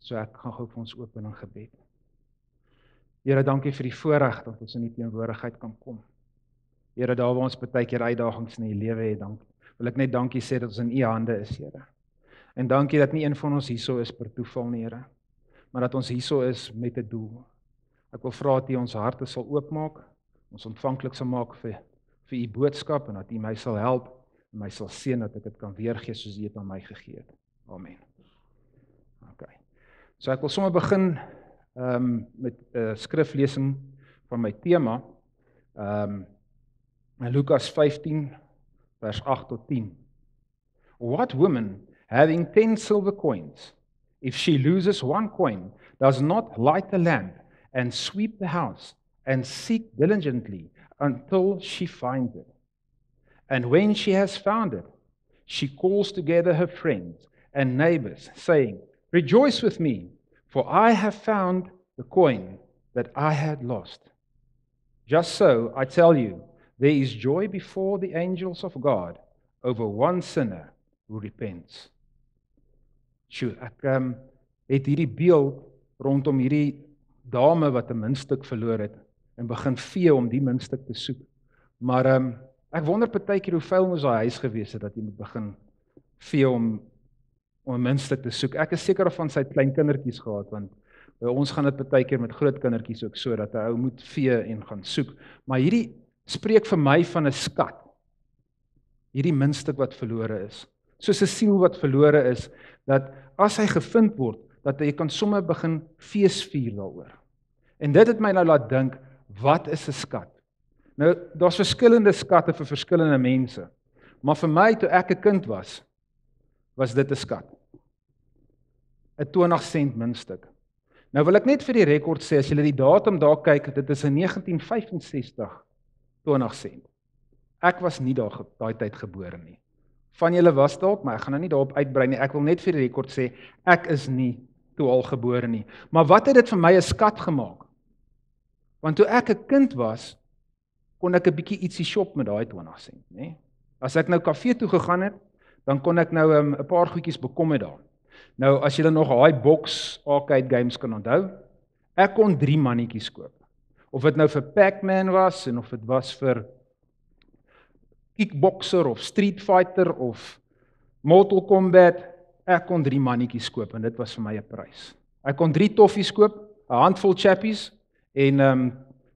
So ek gaan gou vir ons open in gebed. Here, dankie vir die voorreg dat ons in die teenwoordigheid kan kom. Here, daar waar ons baie keer uitdagings in die lewe het, wil ek net dankie sê dat ons in U hande is, Here. En dankie dat nie een van ons hierso is per toeval nie, Here, maar dat ons hierso is met 'n doel. Ek wil vra dat U ons harte sal oopmaak, ons ontvanklik sal maak vir U boodskap en dat U my sal help en my sal seën dat ek dit kan weergee soos U dit aan my gegee het. Amen. Okay. So ek wil sommer begin met 'n skriflesing van my tema. Lukas 15 vers 8 tot 10. What woman having 10 silver coins, if she loses one coin, does not light the lamp and sweep the house and seek diligently until she finds it? And when she has found it, she calls together her friends and neighbors, saying, "Rejoice with me, for I have found the coin that I had lost." Just so, I tell you, there is joy before the angels of God over one sinner who repents. Ek het hierdie beeld rondom hierdie dame wat 'n muntstuk verloor het en begin vee om die muntstuk te soek. Maar ek wonder partykeer hoe vuil moes daai huis gewees het dat jy moet begin vee om 'n muntstuk te soek. Ek is seker van sy klein kindertjies gehad, want by ons gaan dit partykeer met groot kindertjies ook so, dat 'n ou moet vee en gaan soek. Maar hierdie spreek vir my van 'n skat. Hierdie muntstuk wat verlore is. Soos 'n siel wat verlore is, dat as hy gevind word, dat jy kan sommer begin feesvier daaroor. En dit het my nou laat dink, wat is 'n skat? Nou, daar's verskillende skatte vir verskillende mense. Maar vir my, toe ek 'n kind was dit 'n skat. 'n 20 sent muntstuk. Nou wil ek net vir die rekord sê, as julle die datum daar kyk, dit is in 1965, 20 sent. Ek was nie daai tyd gebore nie. Van julle was dalk, maar ek gaan nou nie daarop uitbrei nie. Ek wil net vir die rekord sê, ek is nie toe al gebore nie. Maar wat het dit vir my 'n skat gemaak? Want toe ek 'n kind was, kon ek 'n bietjie ietsie shop met daai 20 sent, nê? As ek nou kafee toe gegaan het, dan kon ek nou 'n paar goedjies bekom met daar. Nou, as julle nog daai box arcade games kan onthou, ek kon 3 mannetjies koop. Of dit nou vir Pac-Man was, en of dit was vir Kickboxer, of Street Fighter, of Mortal Kombat, ek kon 3 mannetjies koop, en dit was vir my 'n prys. Ek kon 3 toffies koop, 'n handvol chappies, en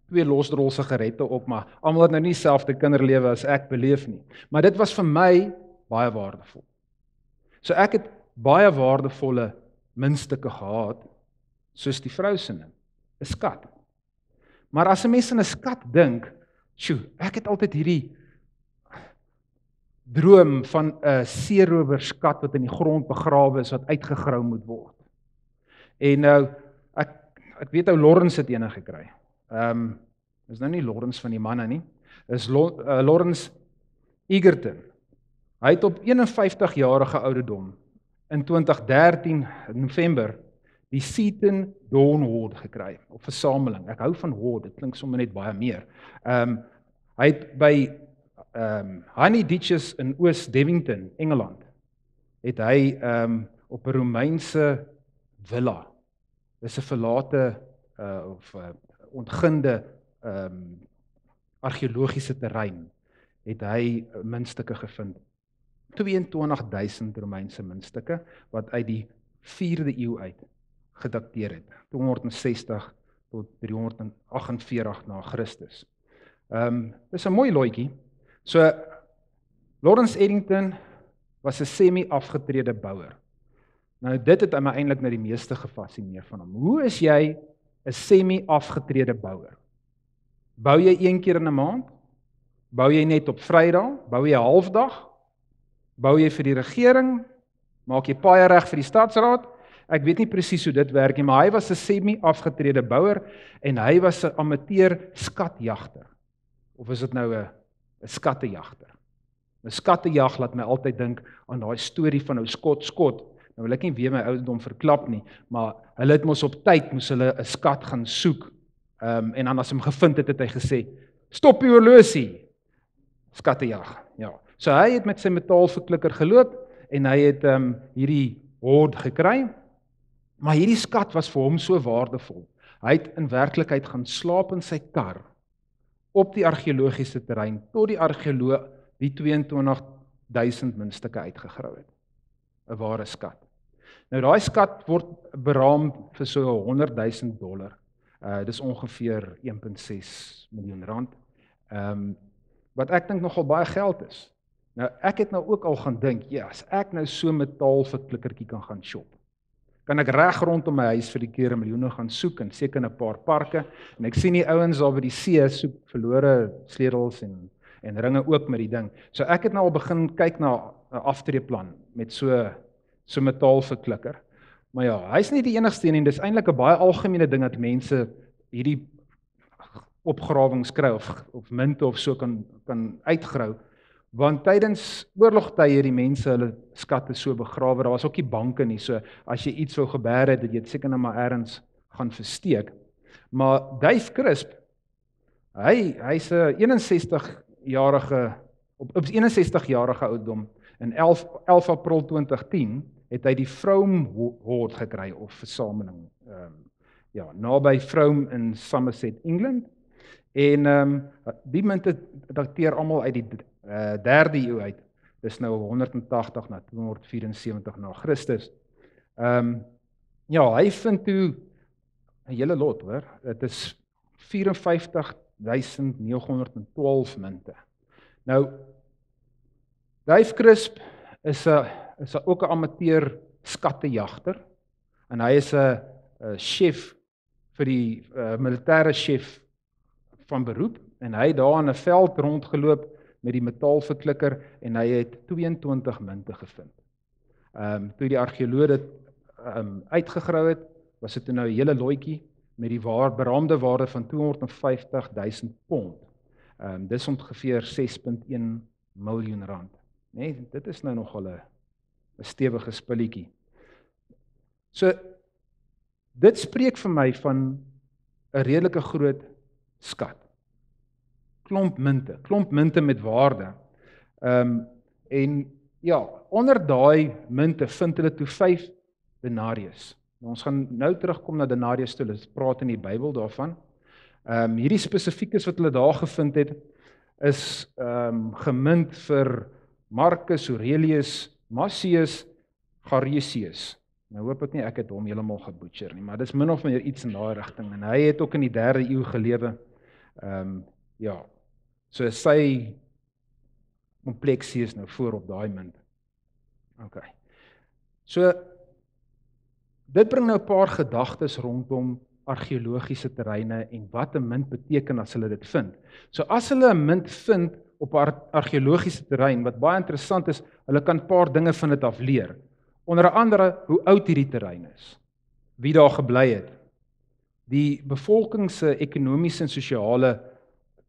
2 losrol sigarette op, maar almal het nou nie dieselfde kinderlewe as ek beleef nie. Maar dit was vir my baie waardevol. So ek het baie waardevolle muntstukke gehad, soos die vrou se ning, 'n skat. Maar as 'n mens aan 'n skat dink, ek het altyd hierdie droom van 'n seerowerskat wat in die grond begrawe is, wat uitgegrou moet word. En nou, ek weet ou Lawrence het ene gekry. Is nou nie Lawrence van die manne nie, is Lawrence Egerton. Hy het op 51-jarige ouderdom in 2013 November die Seaton Dawn Hoard gekry, op versameling. Ek hou van hoard, dit klink sommer net baie meer. Hy het by Honey Ditches in Oost-Devington, Engeland, het hy op 'n Romeinse villa, dis 'n verlate of ontginde argeologiese terrein, het hy muntstukke gevind. 22.000 Romeinse muntstukke, wat uit die 4de eeu uit gedateer het, 260 tot 348 na Christus. Dis 'n mooi looitjie. So, Lawrence Eddington was 'n semi-afgetrede bouer. Nou, dit het my eintlik nou die meeste gefascineer van hom. Hoe is jy 'n semi-afgetrede bouer? Bou jy 1 keer in 'n maand? Bou jy net op Vrydag? Bou jy 'n halfdag? Bou jy vir die regering? Maak jy paaie reg vir die stadsraad? Ek weet nie presies hoe dit werk nie, maar hy was 'n semi-afgetrede bouer en hy was 'n amateur skatjagter. Of is dit nou 'n skattejagter? 'n Skattejag laat my altyd dink aan daai storie van ou Skot. Nou wil ek nie weer my ouderdom verklap nie, maar hulle het mos op tyd moes hulle 'n skat gaan soek. En dan as hy hom gevind het, het hy gesê, "Stop die horlosie." Skattejag. Ja. So hy het met sy metaalverklikker geloop en hy het hierdie hoard gekry. Maar hierdie skat was vir hom so waardevol. Hy het in werklikheid gaan slaap in sy kar op die argeologiese terrein tot die argeoloog die 22.000 muntstukke uitgegrou het. 'n Ware skat. Nou daai skat word beraam vir so $100,000. Dis ongeveer 1,6 miljoen rand. Wat ek dink nogal baie geld is. Nou ek het nou ook al gaan dink, ja, as ek nou so 'n metaalverklikkertjie kan gaan shop, kan ek reg rondom my huis vir die keer 'n miljoene gaan soek en seker in 'n paar parke. En ek sien die ouens daar by die see soek verlore sleutels en ringe ook met die ding. So ek het nou al begin kyk na 'n aftreeplan met so metaalverklikker. Maar ja, hy's nie die enigste nie, dis eintlik 'n baie algemene ding dat mense hierdie opgrawings kry of munte of so kan uitgrou. Want tydens oorlogtye die mense hulle skatte so begrawe, daar was ook nie banke nie, so as jy iets wou gebeer het, jy het seker nou maar ergens gaan versteek. Maar Dave Crisp, hy's 'n 61-jarige, op 61-jarige ouderdom, in 11 April 2010, het hy die Frome Hoard gekry, of versameling, naby Frome in Somerset, Engeland, en die munte dateer almal uit die 3de eeu uit, dis nou 180 na 274 na Christus. Hy vind toe 'n hele lot, hoor, dit is 54.912 munte. Nou, Dave Crisp is ook 'n amateur skattejagter, en hy is 'n chef vir die militêre chef van beroep, en hy het daar in 'n veld rondgeloop met die metaalverklikker, en hy het 22 munte gevind. Toe die argeoloog dit uitgegrou het, was dit nou 'n hele looitjie met die beraamde waarde van 250.000 pond. Dis ongeveer 6,1 miljoen rand. Nee, dit is nou nogal 'n stewige spulletjie. So, dit spreek vir my van 'n redelike groot skat. Klomp munte met waarde. En ja, onder daai munte vind hulle toe 5 denarius. Nou, ons gaan nou terugkom na denarius toe, ons praat in die Bybel daarvan. Hierdie spesifiekes wat hulle daar gevind het, is gemunt vir Marcus Aurelius Macius Garesius. Nou hoop ek nie ek het hom heeltemal gebutcher nie, maar dis min of meer iets in daai rigting, en hy het ook in die 3de eeu gelewe. So sy kompleksie is nou voor op daai munt. Okay. So, dit bring nou 'n paar gedagtes rondom argeologiese terreine en wat 'n munt beteken as hulle dit vind. So as hulle 'n munt vind op 'n argeologiese terrein, wat baie interessant is, hulle kan 'n paar dinge van dit af leer. Onder andere hoe oud hierdie terrein is, wie daar gebly het, die bevolking se ekonomiese en sosiale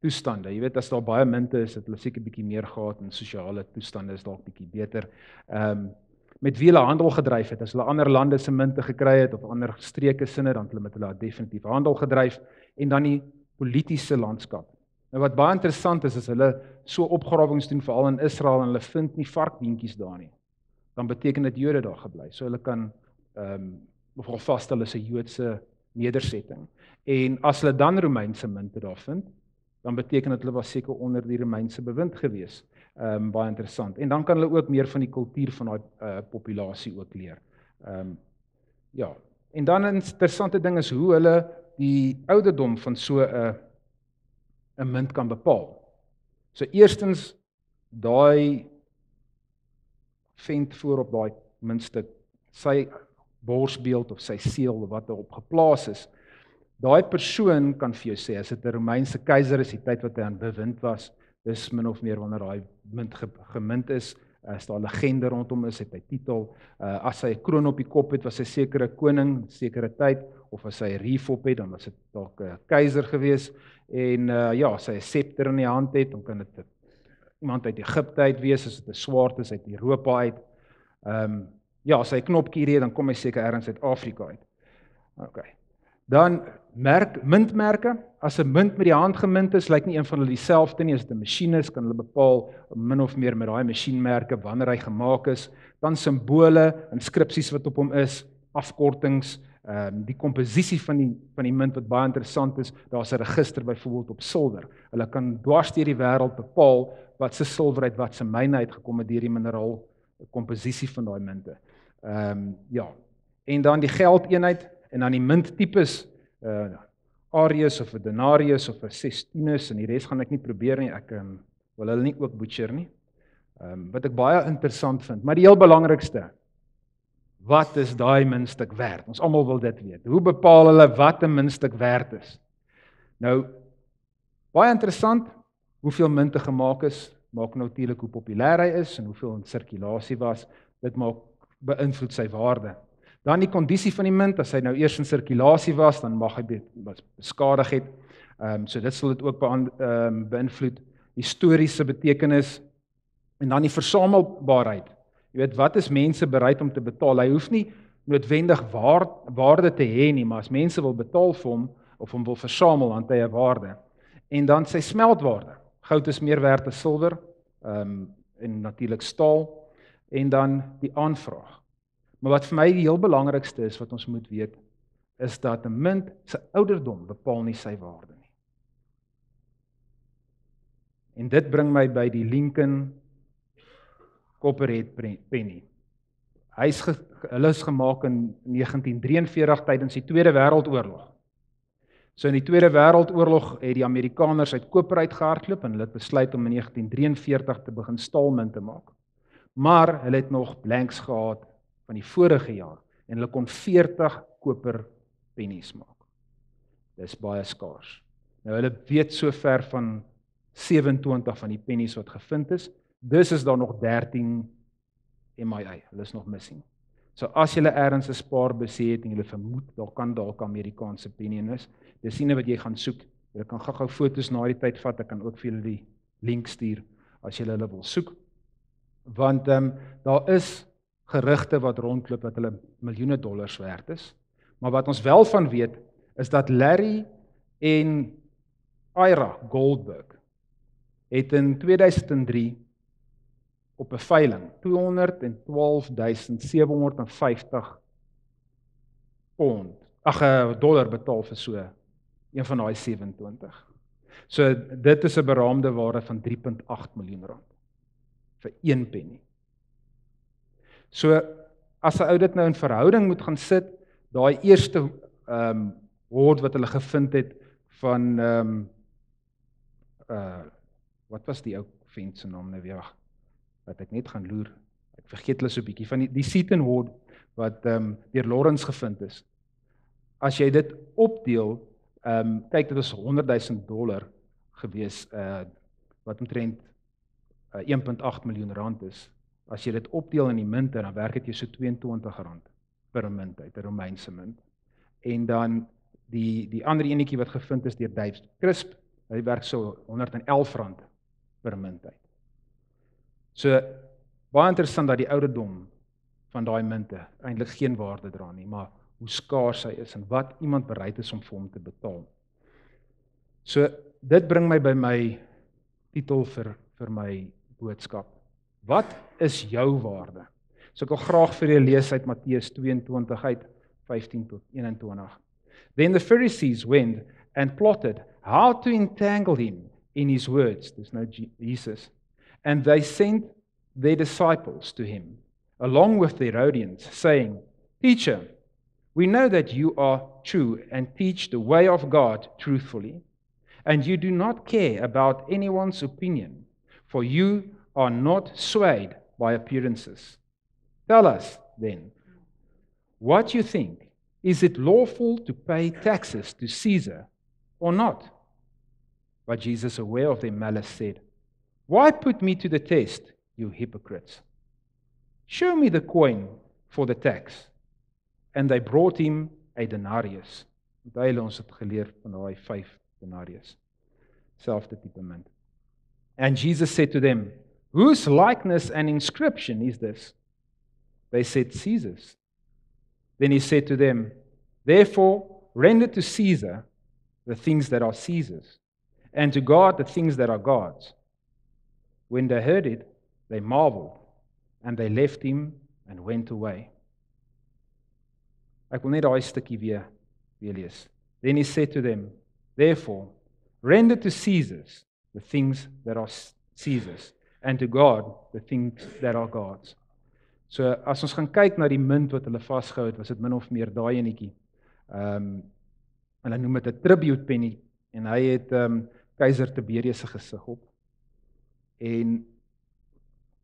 toestande. Jy weet, as daar baie munte is, het hulle seker bietjie meer gehad en sosiale toestande is dalk bietjie beter. Met wie hulle handel gedryf het, as hulle ander lande se munte gekry het, of ander streke sinne, dan het hulle met hulle definitief handel gedryf, en dan die politiese landskap. Nou wat baie interessant is, as hulle so opgrawings doen, veral in Israel, en hulle vind nie varkbeentjies daar nie, dan beteken dit Jode daar gebly. So hulle kan vaststel is 'n Joodse nedersetting. En as hulle dan Romeinse munte daar vind, dan beteken dit hulle was seker onder die Romeinse bewind gewees. Baie interessant. En dan kan hulle ook meer van die kultuur van daai populasie ook leer. En dan 'n interessante ding is hoe hulle die ouderdom van so 'n munt kan bepaal. So eerstens, daai vent voor op daai muntstuk, sy borsbeeld of sy seël wat daarop geplaas is, daai persoon kan vir jou sê, as dit 'n Romeinse keiser is, die tyd wat hy aan bewind was, dis min of meer wanneer daai munt gemint is, as daar 'n legende rondom is, het hy titel, as hy 'n kroon op die kop het, was hy seker 'n koning, sekere tyd, of as hy 'n rief op het, dan was dit dalk 'n keiser gewees, en as hy 'n scepter in die hand het, dan kan dit iemand uit Egipte uit wees, as dit 'n swaard is uit Europa uit, as hy 'n knopkie het, dan kom hy seker ergens uit Afrika uit. Okay. Dan muntmerke, as 'n munt met die hand gemint is, lyk nie een van hulle dieselfde nie, as dit 'n masjien is, kan hulle bepaal min of meer met daai masjienmerke wanneer hy gemaak is, dan simbole, inskripsies wat op hom is, afkortings, die komposisie van die munt wat baie interessant is. Daar's 'n register byvoorbeeld op silwer. Hulle kan dwars deur die wêreld bepaal wat se silwer uit wat se myne uitgekom het deur die mineraal komposisie van daai munte. Ja. En dan die geldeenheid en dan die munttipes, Arius of 'n denarius of 'n sestinus en die res gaan ek nie probeer nie. Ek wil hulle nie ook butcher nie. Wat ek baie interessant vind, maar die heel belangrikste, wat is daai muntstuk werd? Ons almal wil dit weet. Hoe bepaal hulle wat 'n muntstuk werd is? Nou, baie interessant, hoeveel munte gemaak is, maak natuurlik hoe populêr hy is en hoeveel in sirkulasie was, dit beïnvloed sy waarde. Dan die kondisie van die munt, as hy nou eers in sirkulasie was, dan mag hy beskadig het. So dit sal dit ook beïnvloed. Historiese betekenis en dan die versamelbaarheid. Jy weet, wat is mense bereid om te betaal? Hy hoef nie noodwendig waarde te hê nie, maar as mense wil betaal vir hom of hom wil versamel, dan het hy 'n waarde. En dan sy smeltwaarde. Goud is meer werd as silwer, en natuurlik staal, en dan die aanvraag. Maar wat vir my die heel belangrikste is wat ons moet weet, is dat 'n munt se ouderdom bepaal nie sy waarde nie. En dit bring my by die Lincoln Copperhead penny. Hulle is gemaak in 1943 tydens die Tweede Wêreldoorlog. So in die Tweede Wêreldoorlog het die Amerikaners uit koper uitgehardloop en hulle het besluit om in 1943 te begin staalmunt te maak. Maar hulle het nog blanks gehad van die vorige jaar en hulle kon 40 koper pennies maak. Dis baie skaars. Nou hulle weet sover van 27 van die pennies wat gevind is. Dus is daar nog 13 MIA, hulle is nog missing. So as julle ergens 'n spaarbus het en julle vermoed, daar kan dalk Amerikaanse penny is, dis nie wat jy gaan soek. Julle kan gou foto's na die tyd vat, ek kan ook vir julle die link stuur, as julle hulle wil soek. Want daar is gerugte wat rondloop dat hulle miljoene dollars werd is, maar wat ons wel van weet, is dat Larry en Ira Goldberg het in 2003 op 'n veiling $212,750 dollar betaal vir so een van daai 27. So dit is 'n beraamde waarde van R3.8 miljoen vir 1 penny. So as 'n ou dit nou in verhouding moet gaan sit, daai eerste hoard wat hulle gevind het van wat was die ou vent se naam nou weer? Wat ek net gaan loer. Ek vergeet hulle so 'n bietjie van die Seton Hoard wat deur Lawrence gevind is. As jy dit opdeel, kyk, dit is $100,000 gewees, wat omtrent R1.8 miljoen is. As jy dit opdeel in die munte, dan werk dit jou so R22 per munt uit, 'n Romeinse munt. En dan die ander enetjie wat gevind is deur Dave Crisp, hy werk so R111 per munt uit. So, baie interessant dat die ouderdom van daai munte eintlik geen waarde dra nie, maar hoe skaars hy is en wat iemand bereid is om vir hom te betaal. So, dit bring my by my titel vir my boodskap. Wat is jou waarde? So ek wil graag vir julle lees uit Matteus 22 uit 15 tot 21. Then the Pharisees went and plotted how to entangle him in his words. There's no Jesus. And they sent their disciples to him, along with the Herodians, saying, Teacher, we know that you are true and teach the way of God truthfully, and you do not care about anyone's opinion, for you are not swayed by appearances. Tell us, then, what you think. Is it lawful to pay taxes to Caesar or not? But Jesus, aware of their malice, said, Why put me to the test, you hypocrites? Show me the coin for the tax. And they brought him a denarius. Onthou ons het geleer van daai 5 denarius. Selfde tipe munt. And Jesus said to them, Whose likeness and inscription is this? They said, Caesar's. Then he said to them, Therefore, render to Caesar the things that are Caesar's, and to God the things that are God's. When they heard it, they marveled, and they left him and went away. Ek wil net daai stukkie weer lees. Then he said to them, therefore, render to Caesar's the things that are Caesar's, and to God the things that are God's. So as ons gaan kyk na die munt wat hulle vasgehou het, was dit min of meer daai enetjie. Hulle noem dit 'n tribute penny en hy het keiser Tiberius se gesig op. En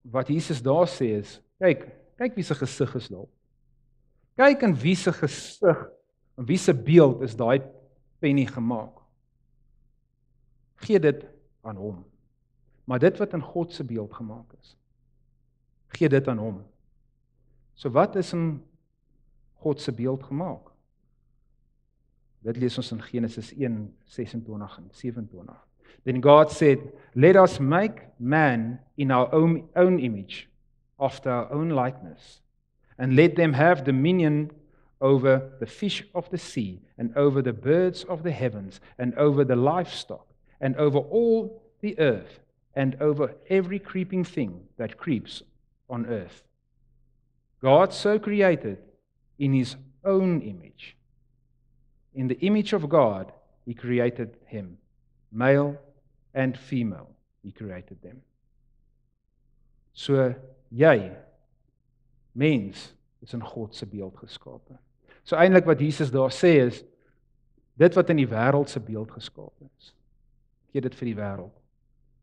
wat Jesus daar sê is, kyk wie se gesig is daar. Kyk in wie se gesig, in wie se beeld is daai penny gemaak. Gee dit aan hom. Maar dit wat in God se beeld gemaak is, gee dit aan hom. So wat is in God se beeld gemaak? Dit lees ons in Genesis 1:26 en 27. Then God said, let us make man in our own image, after our own likeness, and let them have dominion over the fish of the sea, and over the birds of the heavens, and over the livestock, and over all the earth, and over every creeping thing that creeps on earth. God so created in his own image. In the image of God, he created him. Male and female, he created them. So, jy, mens, is in God se beeld geskape. So eintlik wat Jesus daar sê is, dit wat in die wêreld se beeld geskape is, gee dit vir die wêreld.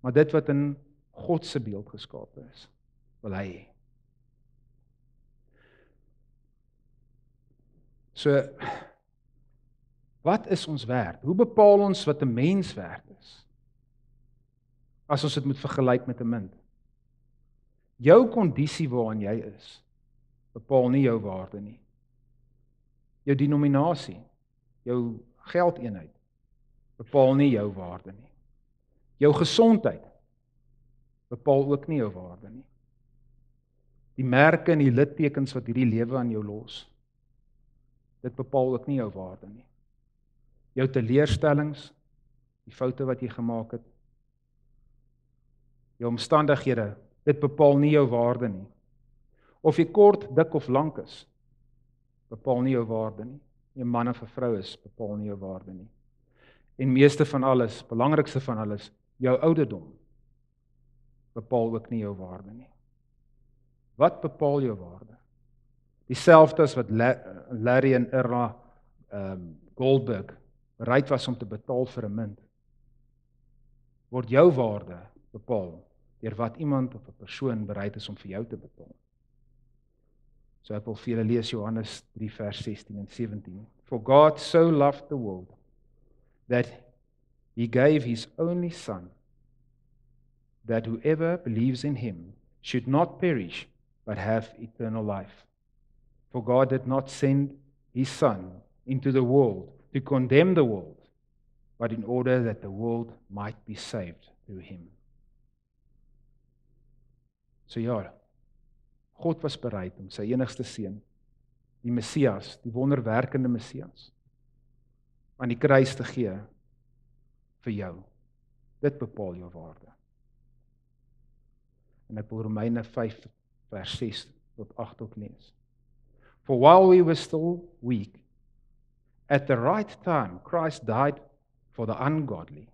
Maar dit wat in God se beeld geskape is, wil hy hê. So, wat is ons werd? Hoe bepaal ons wat 'n mens werd is? As ons dit moet vergelyk met 'n munt. Jou kondisie waarin jy is, bepaal nie jou waarde nie. Jou denominasie, jou geldeenheid, bepaal nie jou waarde nie. Jou gesondheid, bepaal ook nie jou waarde nie. Die merke en die littekens wat hierdie lewe aan jou los, dit bepaal ook nie jou waarde nie. Jou teleurstellings, die foute wat jy gemaak het, jou omstandighede, dit bepaal nie jou waarde nie. Of jy kort, dik of lank is, bepaal nie jou waarde nie. Jy man of 'n vrou is, bepaal nie jou waarde nie. En meeste van alles, belangrikste van alles, jou ouderdom, bepaal ook nie jou waarde nie. Wat bepaal jou waarde? Dieselfde as wat Larry en Irma Goldberg bereid was om te betaal vir 'n munt. Word jou waarde bepaal deur wat iemand of 'n persoon bereid is om vir jou te betaal. So ek wil vir julle lees Johannes 3 vers 16 en 17. For God so loved the world that he gave his only son, that whoever believes in him should not perish but have eternal life. For God did not send his son into the world to condemn the world, but in order that the world might be saved through him. So ja, God was bereid om sy enigste seun, die Messias, die wonderwerkende Messias, aan die kruis te gee vir jou. Dit bepaal jou waarde. En ek wil Romeine 5 vers 6 tot 8 ook lees. For while we were still weak, at the right time Christ died for the ungodly.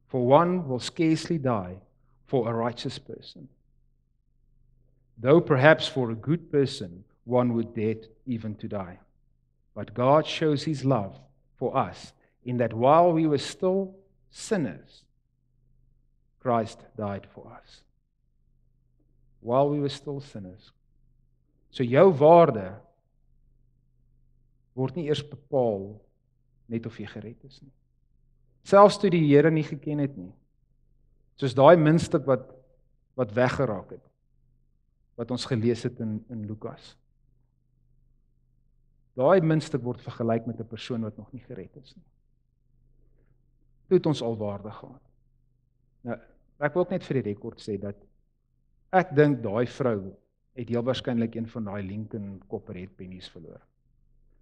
For one will scarcely die for a righteous person, though perhaps for a good person one would dare even to die. But God shows his love for us in that while we were still sinners, Christ died for us. While we were still sinners. So jou waarde word nie eers bepaal net of jy gered is nie. Selfs toe die Here nie geken het nie. Soos daai muntstuk wat weggeraak het, wat ons gelees het in Lukas. Daai muntstuk word vergelyk met 'n persoon wat nog nie gered is nie. Toe het ons al waarde gehad. Nou, ek wil ook net vir die rekord sê dat ek dink daai vrou het heel waarskynlik een van daai Lincoln Copperhead pennies verloor.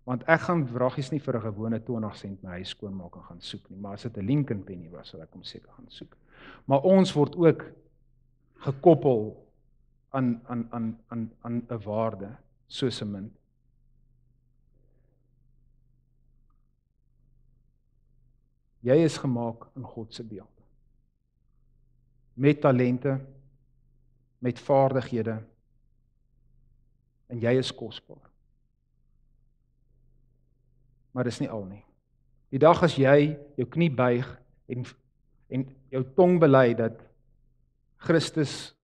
Want ek gaan vragies nie vir 'n gewone 20 sent my huis skoonmaak en gaan soek nie, maar as dit 'n Lincoln penny was, sal ek hom seker gaan soek. Maar ons word ook gekoppel aan 'n waarde soos 'n munt. Jy is gemaak in God se beeld. Met talente, met vaardighede, en jy is kosbaar. Maar dis nie al nie. Die dag as jy jou knie buig en jou tong bely dat Christus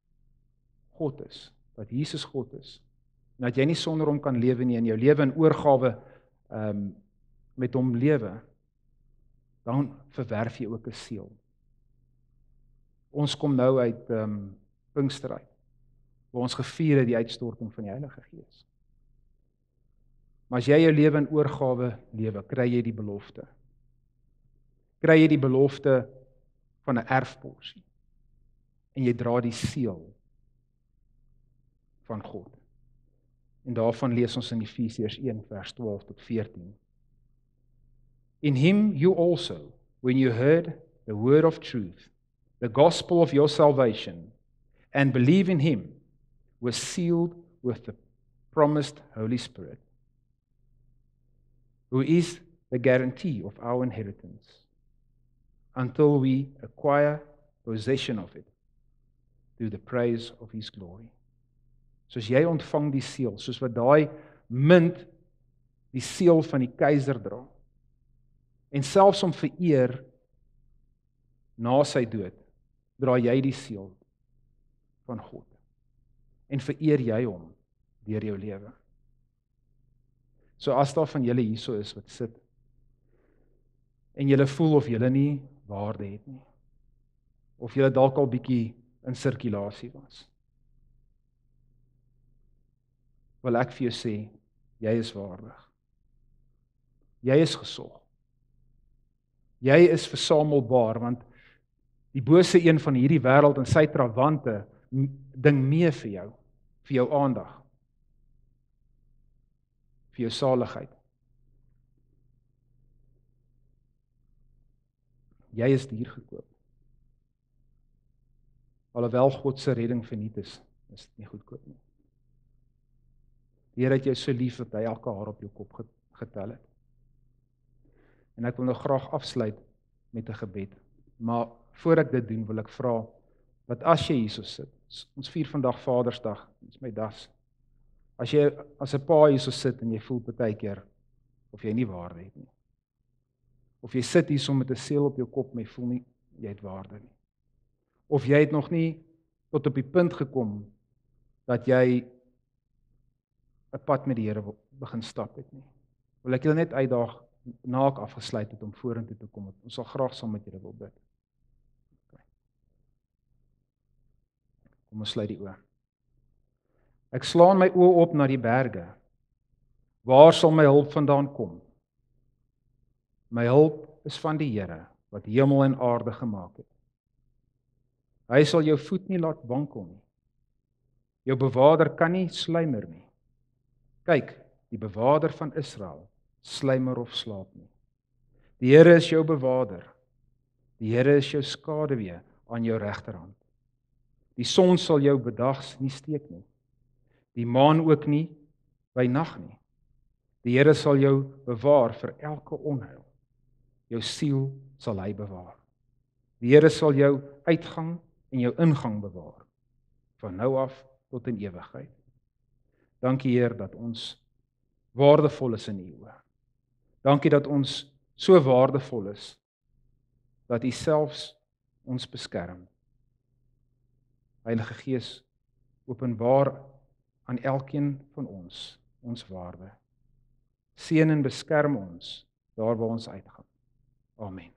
God is, dat Jesus God is, en dat jy nie sonder hom kan lewe nie, en jou lewe in oorgawe met hom lewe, dan verwerf jy ook 'n seël. Ons kom nou uit Pinkster uit, waar ons gevier het die uitstorting van die Heilige Gees. Maar as jy jou lewe in oorgawe lewe, kry jy die belofte. Kry jy die belofte van 'n erfporsie. En jy dra die seël van God. En daarvan lees ons in Efesiërs 1 vers 12 tot 14. In him you also, when you heard the word of truth, the gospel of your salvation, and believe in him, were sealed with the promised Holy Spirit, who is the guarantee of our inheritance, until we acquire possession of it, through the praise of his glory. Soos jy ontvang die seël, soos wat daai munt die seël van die keiser dra, en selfs om vereer na sy dood, dra jy die seël van God, en vereer jy hom deur jou lewe. So as daar van julle hierso is wat sit, en julle voel of julle nie waarde het nie, of julle dalk al bietjie in sirkulasie was, wil ek vir jou sê, jy is waardig. Jy is gesog. Jy is versamelbaar, want die bose een van hierdie wêreld en sy trawante ding mee vir jou aandag, vir jou saligheid. Jy is duur gekoop. Alhoewel God se redding verniet is dit nie goedkoop nie. Die Here het jou so lief dat hy elke haar op jou kop getel het. En ek wil nou graag afsluit met 'n gebed. Maar voor ek dit doen, wil ek vra, dat as jy hierso sit, ons vier vandag Vadersdag, dis my das. As jy as 'n pa hierso sit en jy voel partykeer of jy nie waarde het nie. Of jy sit hierso met 'n seël op jou kop, maar jy voel nie jy het waarde nie. Of jy het nog nie tot op die punt gekom dat jy 'n pad met die Here wil begin stap het nie. Wil ek julle net uitdaag, na ek afgesluit het, om vorentoe te kom. Ons sal graag saam met julle wil bid. Okay. Kom ons sluit die oë. Ek slaan my oë op na die berge. Waar sal my hulp vandaan kom? My hulp is van die Here, wat hemel en aarde gemaak het. Hy sal jou voet nie laat wankel nie. Jou bewaarder kan nie sluimer nie. Kyk, die bewaarder van Israel sluimer of slaap nie. Die Here is jou bewaarder. Die Here is jou skaduwee aan jou regterhand. Die son sal jou bedags nie steek nie. Die maan ook nie by nag nie. Die Here sal jou bewaar vir elke onheil. Jou siel sal hy bewaar. Die Here sal jou uitgang en jou ingang bewaar, van nou af tot in ewigheid. Dankie Heer dat ons waardevol is in U oë. Dankie dat ons so waardevol is, dat U selfs ons beskerm. Heilige Gees, openbaar aan elkeen van ons waarde. Seën en beskerm ons daar waar ons uitgaan. Amen.